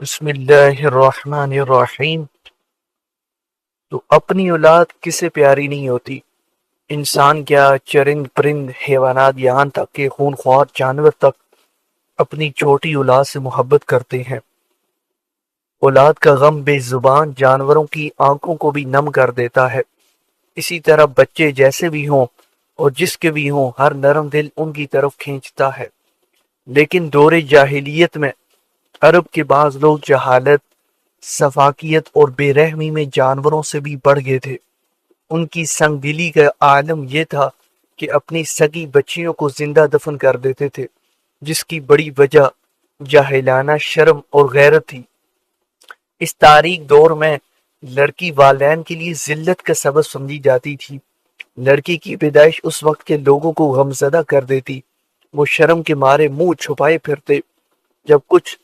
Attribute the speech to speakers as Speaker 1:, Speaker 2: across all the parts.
Speaker 1: بسم اللہ الرحمن الرحیم۔ تو اپنی اولاد کسے پیاری نہیں ہوتی؟ انسان کیا، چرند پرند حیوانات، یہاں تک کہ خونخوار جانور تک اپنی چھوٹی اولاد سے محبت کرتے ہیں۔ اولاد کا غم بے زبان جانوروں کی آنکھوں کو بھی نم کر دیتا ہے۔ اسی طرح بچے جیسے بھی ہوں اور جس کے بھی ہوں، ہر نرم دل ان کی طرف کھینچتا ہے۔ لیکن دور جاہلیت میں عرب کے بعض لوگ جہالت، سفاکیت اور بے رحمی میں جانوروں سے بھی بڑھ گئے تھے۔ ان کی سنگ دلی کا عالم یہ تھا کہ اپنی سگی بچیوں کو زندہ دفن کر دیتے تھے، جس کی بڑی وجہ جاہلانہ شرم اور غیرت تھی۔ اس تاریک دور میں لڑکی والدین کے لیے ذلت کا سبب سمجھی جاتی تھی۔ لڑکی کی پیدائش اس وقت کے لوگوں کو غمزدہ کر دیتی۔ وہ شرم کے مارے منہ چھپائے پھرتے۔ جب کچھ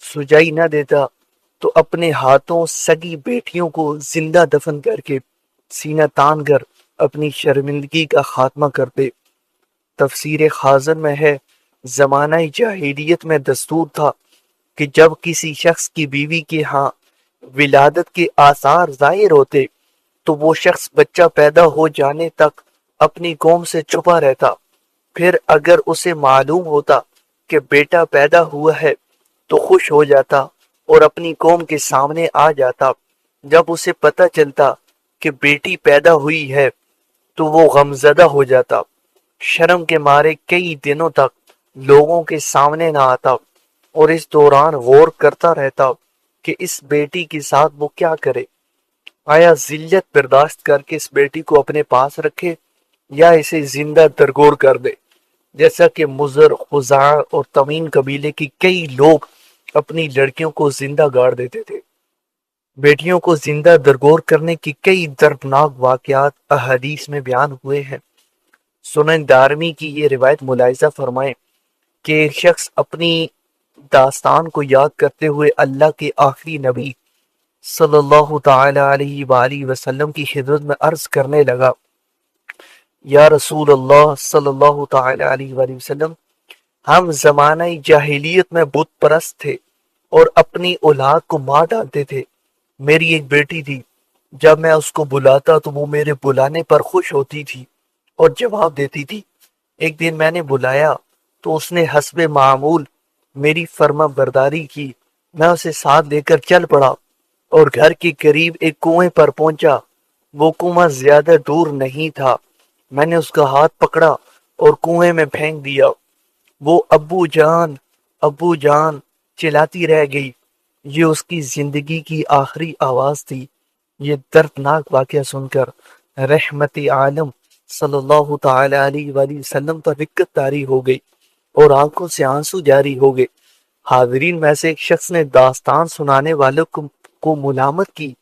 Speaker 1: سجائی نہ دیتا تو اپنے ہاتھوں سگی بیٹیوں کو زندہ دفن کر کے سینہ تان کر اپنی شرمندگی کا خاتمہ کرتے۔ تفسیر خازن میں ہے، زمانہ جاہلیت میں دستور تھا کہ جب کسی شخص کی بیوی کے ہاں ولادت کے آثار ظاہر ہوتے تو وہ شخص بچہ پیدا ہو جانے تک اپنی قوم سے چھپا رہتا۔ پھر اگر اسے معلوم ہوتا کہ بیٹا پیدا ہوا ہے تو خوش ہو جاتا اور اپنی قوم کے سامنے آ جاتا۔ جب اسے پتہ چلتا کہ بیٹی پیدا ہوئی ہے تو وہ غمزدہ ہو جاتا، شرم کے مارے کئی دنوں تک لوگوں کے سامنے نہ آتا اور اس دوران غور کرتا رہتا کہ اس بیٹی کے ساتھ وہ کیا کرے۔ آیا ذلت برداشت کر کے اس بیٹی کو اپنے پاس رکھے یا اسے زندہ درگور کر دے، جیسا کہ مضر، خزاعہ اور تمیم قبیلے کی کئی لوگ اپنی لڑکیوں کو زندہ گاڑ دیتے تھے۔ بیٹیوں کو زندہ درگور کرنے کی کئی دردناک واقعات احادیث میں بیان ہوئے ہیں۔ سنن دارمی کی یہ روایت ملاحظہ فرمائیں کہ ایک شخص اپنی داستان کو یاد کرتے ہوئے اللہ کے آخری نبی صلی اللہ تعالی علیہ وآلہ وسلم کی خدمت میں عرض کرنے لگا، یا رسول اللہ صلی اللہ تعالی علیہ وآلہ وسلم، ہم زمانہ جاہلیت میں بت پرست تھے اور اپنی اولاد کو مار ڈالتے تھے۔ میری ایک بیٹی تھی، جب میں اس کو بلاتا تو وہ میرے بلانے پر خوش ہوتی تھی اور جواب دیتی تھی۔ ایک دن میں نے بلایا تو اس نے حسب معمول میری فرما برداری کی۔ میں اسے ساتھ لے کر چل پڑا اور گھر کے قریب ایک کنویں پر پہنچا۔ وہ کنواں زیادہ دور نہیں تھا۔ میں نے اس کا ہاتھ پکڑا اور کنویں میں پھینک دیا۔ وہ ابو جان، ابو جان چلاتی رہ گئی۔ یہ اس کی زندگی کی آخری آواز تھی۔ یہ دردناک واقعہ سن کر رحمت عالم صلی اللہ تعالی علیہ وآلہ وسلم پر رقت طاری ہو گئی اور آنکھوں سے آنسو جاری ہو گئے۔ حاضرین میں سے ایک شخص نے داستان سنانے والوں کو ملامت کی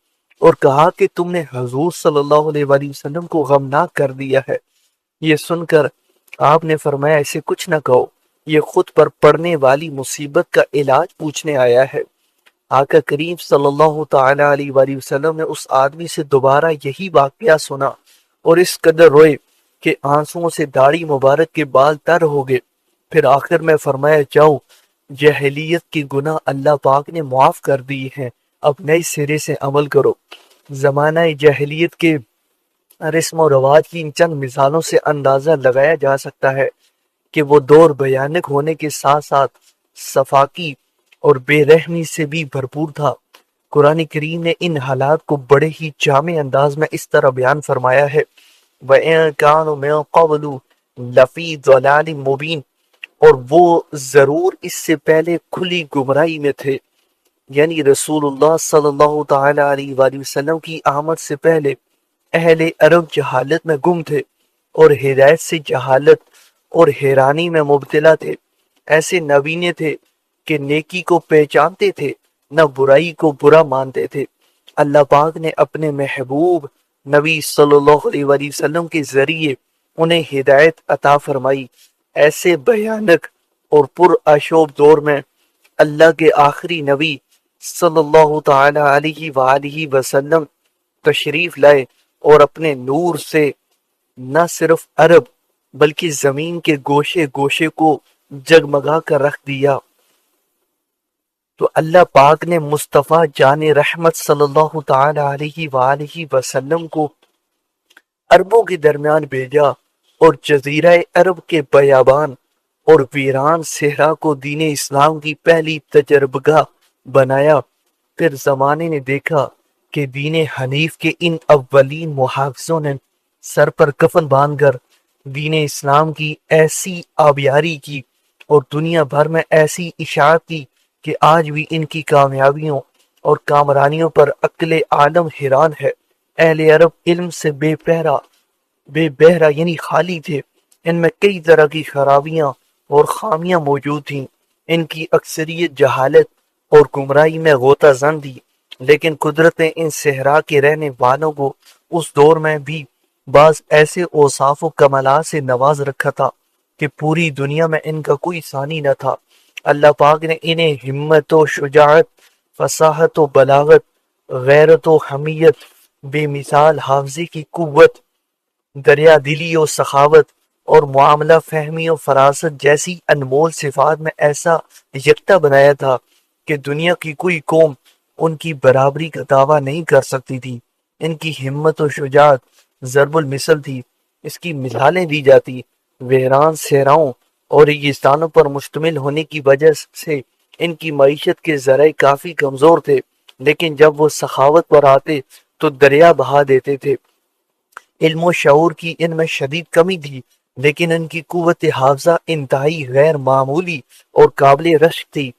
Speaker 1: اور کہا کہ تم نے حضور صلی اللہ علیہ وآلہ وسلم کو غمناک کر دیا ہے۔ یہ سن کر آپ نے فرمایا، اسے کچھ نہ کہو، یہ خود پر پڑنے والی مصیبت کا علاج پوچھنے آیا ہے۔ آقا کریم صلی اللہ تعالی علیہ وآلہ وسلم نے اس آدمی سے دوبارہ یہی واقعہ سنا اور اس قدر روئے کہ آنسوؤں سے داڑھی مبارک کے بال تر ہو گئے۔ پھر آخر میں فرمایا، جاؤ، جاہلیت کی گناہ اللہ پاک نے معاف کر دی ہیں، اب نئے سرے سے عمل کرو۔ زمانہ جاہلیت کے رسم و رواج کی ان چند مثالوں سے اندازہ لگایا جا سکتا ہے کہ وہ دور بھیانک ہونے کے ساتھ ساتھ صفاکی اور بے رحمی سے بھی بھرپور تھا۔ قرآن کریم نے ان حالات کو بڑے ہی جامع انداز میں اس طرح بیان فرمایا ہے، وَإِن كَانُوا مِن قَبْلُ لَفِي ضَلَالٍ مُبِينٍ، اور وہ ضرور اس سے پہلے کھلی گمراہی میں تھے۔ یعنی رسول اللہ صلی اللہ تعالی علیہ وآلہ وسلم کی آمد سے پہلے اہل عرب جہالت میں گم تھے اور ہدایت سے جہالت اور حیرانی میں مبتلا تھے۔ ایسے نبینے تھے کہ نیکی کو پہچانتے تھے، نہ برائی کو برا مانتے تھے۔ اللہ پاک نے اپنے محبوب نبی صلی اللہ علیہ وآلہ وسلم کے ذریعے انہیں ہدایت عطا فرمائی۔ ایسے بھیانک اور پرآشوب دور میں اللہ کے آخری نبی صلی اللہ تعالی علیہ وآلہ وسلم تشریف لائے اور اپنے نور سے نہ صرف عرب بلکہ زمین کے گوشے گوشے کو جگمگا کر رکھ دیا۔ تو اللہ پاک نے مصطفیٰ جان رحمت صلی اللہ تعالی علیہ وآلہ وسلم کو عربوں کے درمیان بھیجا اور جزیرہ عرب کے بیابان اور ویران صحرا کو دین اسلام کی پہلی تجربگاہ بنایا۔ پھر زمانے نے دیکھا کہ دین حنیف کے ان اولین محافظوں نے سر پر کفن باندھ کر دین اسلام کی ایسی آبیاری کی اور دنیا بھر میں ایسی اشاعت کی کہ آج بھی ان کی کامیابیوں اور کامرانیوں پر عقل عالم حیران ہے۔ اہل عرب علم سے بے بہرا یعنی خالی تھے۔ ان میں کئی طرح کی خرابیاں اور خامیاں موجود تھیں۔ ان کی اکثریت جہالت اور گمراہی میں غوطہ زن تھی، لیکن قدرت نے ان صحرا کے رہنے والوں کو اس دور میں بھی بعض ایسے اوصاف و کمالات سے نواز رکھا تھا کہ پوری دنیا میں ان کا کوئی ثانی نہ تھا۔ اللہ پاک نے انہیں ہمت و شجاعت، فصاحت و بلاغت، غیرت و حمیت، بے مثال حافظی کی قوت، دریا دلی و سخاوت اور معاملہ فہمی و فراست جیسی انمول صفات میں ایسا یکتا بنایا تھا کہ دنیا کی کوئی قوم ان کی برابری کا دعویٰ نہیں کر سکتی تھی۔ ان کی ہمت و شجاعت ضرب المثل تھی۔ اس کی مثالیں دی جاتی ویران صحراؤں اور ریگستانوں پر مشتمل ہونے کی وجہ سے ان کی معیشت کے ذرائع کافی کمزور تھے، لیکن جب وہ سخاوت پر آتے تو دریا بہا دیتے تھے۔ علم و شعور کی ان میں شدید کمی تھی، لیکن ان کی قوت حافظہ انتہائی غیر معمولی اور قابل رشک تھی۔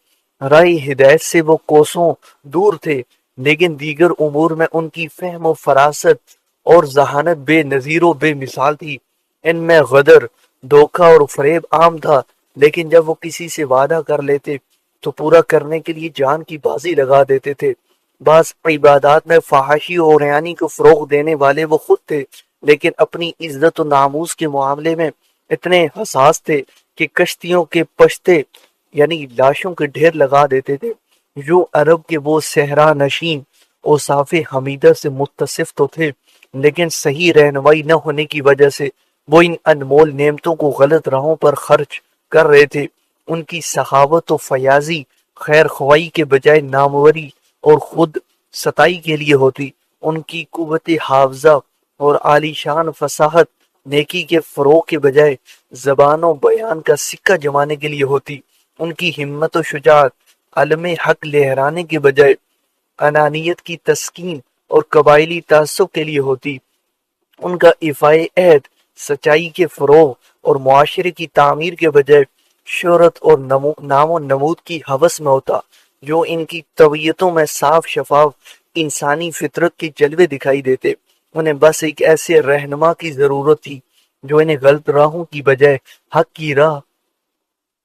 Speaker 1: راہ ہدایت سے وہ کوسوں دور تھے، لیکن دیگر امور میں ان کی فہم و فراست اور ذہانت بے نظیر و بے مثال تھی۔ ان میں غدر، دھوکہ اور فریب عام تھا، لیکن جب وہ کسی سے وعدہ کر لیتے تو پورا کرنے کے لیے جان کی بازی لگا دیتے تھے۔ بعض عبادات میں فحاشی اور عریانی کو فروغ دینے والے وہ خود تھے، لیکن اپنی عزت و ناموس کے معاملے میں اتنے حساس تھے کہ کشتیوں کے پشتے یعنی لاشوں کے ڈھیر لگا دیتے تھے۔ جو عرب کے وہ صحرا نشین اوصاف حمیدہ سے متصف تو تھے، لیکن صحیح رہنمائی نہ ہونے کی وجہ سے وہ ان انمول نعمتوں کو غلط راہوں پر خرچ کر رہے تھے۔ ان کی سخاوت و فیاضی خیر خواہی کے بجائے ناموری اور خود ستائی کے لیے ہوتی۔ ان کی قوت حافظہ اور عالی شان فصاحت نیکی کے فروغ کے بجائے زبان و بیان کا سکہ جمانے کے لیے ہوتی۔ ان کی ہمت و شجاعت علم حق لہرانے کے بجائے انانیت کی تسکین اور قبائلی تعصب کے لیے ہوتی۔ ان کا ایفائے عہد سچائی کے فروغ اور معاشرے کی تعمیر کے بجائے شہرت اور نام و نمود کی ہوس میں ہوتا۔ جو ان کی طبیعتوں میں صاف شفاف انسانی فطرت کے جلوے دکھائی دیتے۔ انہیں بس ایک ایسے رہنما کی ضرورت تھی جو انہیں غلط راہوں کی بجائے حق کی راہ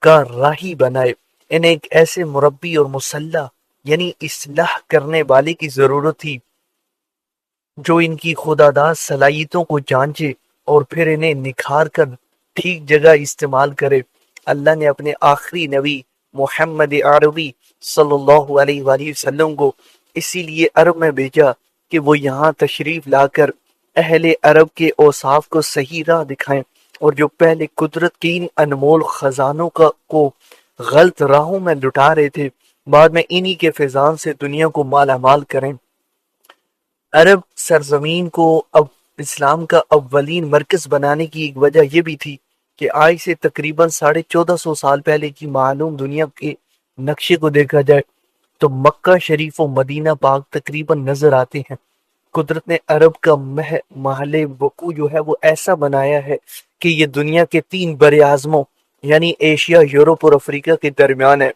Speaker 1: کا راہی بنائے۔ انہیں ایک ایسے مربی اور مصلح یعنی اصلاح کرنے والے کی ضرورت تھی جو ان کی خداداد صلاحیتوں کو جانچے اور پھر انہیں نکھار کر ٹھیک جگہ استعمال کرے۔ اللہ نے اپنے آخری نبی محمد عربی صلی اللہ علیہ وآلہ وسلم کو اسی لیے عرب میں بھیجا کہ وہ یہاں تشریف لا کر اہل عرب کے اوصاف کو صحیح راہ دکھائیں، اور جو پہلے قدرت کی ان انمول خزانوں کو غلط راہوں میں لٹا رہے تھے، بعد میں انہی کے فیضان سے دنیا کو مالا مال کریں۔ عرب سرزمین کو اب اسلام کا اولین مرکز بنانے کی ایک وجہ یہ بھی تھی کہ آج سے تقریباً 1450 سال پہلے کی معلوم دنیا کے نقشے کو دیکھا جائے تو مکہ شریف و مدینہ پاک تقریباً نظر آتے ہیں۔ قدرت نے عرب کا محل وقوع جو ہے وہ ایسا بنایا ہے کہ یہ دنیا کے 3 بر اعظموں یعنی ایشیا، یورپ اور افریقہ کے درمیان ہے۔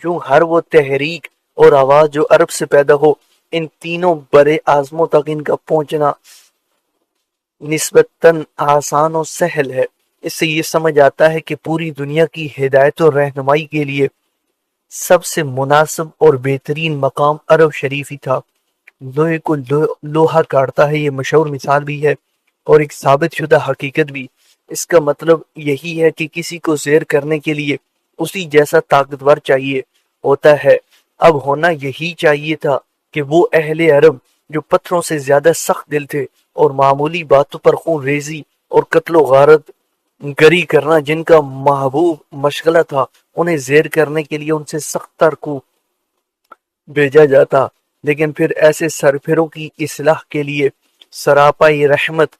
Speaker 1: یوں ہر وہ تحریک اور آواز جو عرب سے پیدا ہو، ان تینوں بر اعظموں تک ان کا پہنچنا نسبتاً آسان و سہل ہے۔ اس سے یہ سمجھ آتا ہے کہ پوری دنیا کی ہدایت و رہنمائی کے لیے سب سے مناسب اور بہترین مقام عرب شریف ہی تھا۔ لوہے کو لوہا کاٹتا ہے، یہ مشہور مثال بھی ہے اور ایک ثابت شدہ حقیقت بھی۔ اس کا مطلب یہی ہے کہ کسی کو زیر کرنے کے لیے اسی جیسا طاقتور چاہیے ہوتا ہے۔ اب ہونا یہی چاہیے تھا کہ وہ اہل عرب جو پتھروں سے زیادہ سخت دل تھے اور معمولی باتوں پر خون ریزی اور قتل و غارت گری کرنا جن کا محبوب مشغلہ تھا، انہیں زیر کرنے کے لیے ان سے سخت تر کو بھیجا جاتا، لیکن پھر ایسے سرپھروں کی اصلاح کے لیے سراپائی رحمت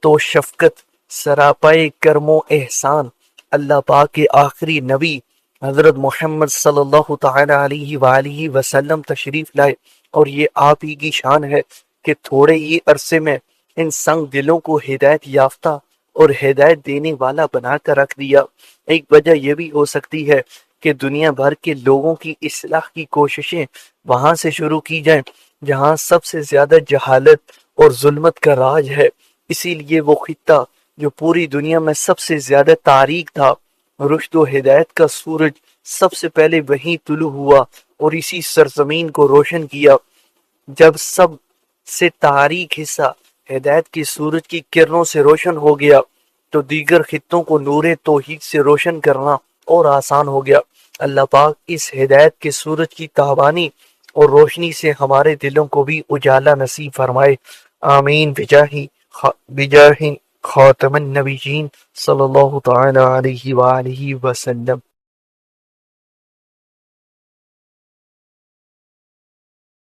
Speaker 1: تو شفقت، سراپائی کرم و احسان اللہ پاک کے آخری نبی حضرت محمد صلی اللہ تعالی علیہ وآلہ وسلم تشریف لائے، اور یہ آپ ہی کی شان ہے کہ تھوڑے ہی عرصے میں ان سنگ دلوں کو ہدایت یافتہ اور ہدایت دینے والا بنا کر رکھ دیا۔ ایک وجہ یہ بھی ہو سکتی ہے کہ دنیا بھر کے لوگوں کی اصلاح کی کوششیں وہاں سے شروع کی جائیں جہاں سب سے زیادہ جہالت اور ظلمت کا راج ہے۔ اسی لیے وہ خطہ جو پوری دنیا میں سب سے زیادہ تاریک تھا، رشد و ہدایت کا سورج سب سے پہلے وہیں طلوع ہوا اور اسی سرزمین کو روشن کیا۔ جب سب سے تاریک حصہ ہدایت کی سورج کی کرنوں سے روشن ہو گیا تو دیگر خطوں کو نور توحید سے روشن کرنا اور آسان ہو گیا۔ اللہ پاک اس ہدایت کے سورج کی تابانی اور روشنی سے ہمارے دلوں کو بھی اجالا نصیب فرمائے، آمین بجاہ خاتم النبیین صلی اللہ تعالی علیہ وآلہ وسلم۔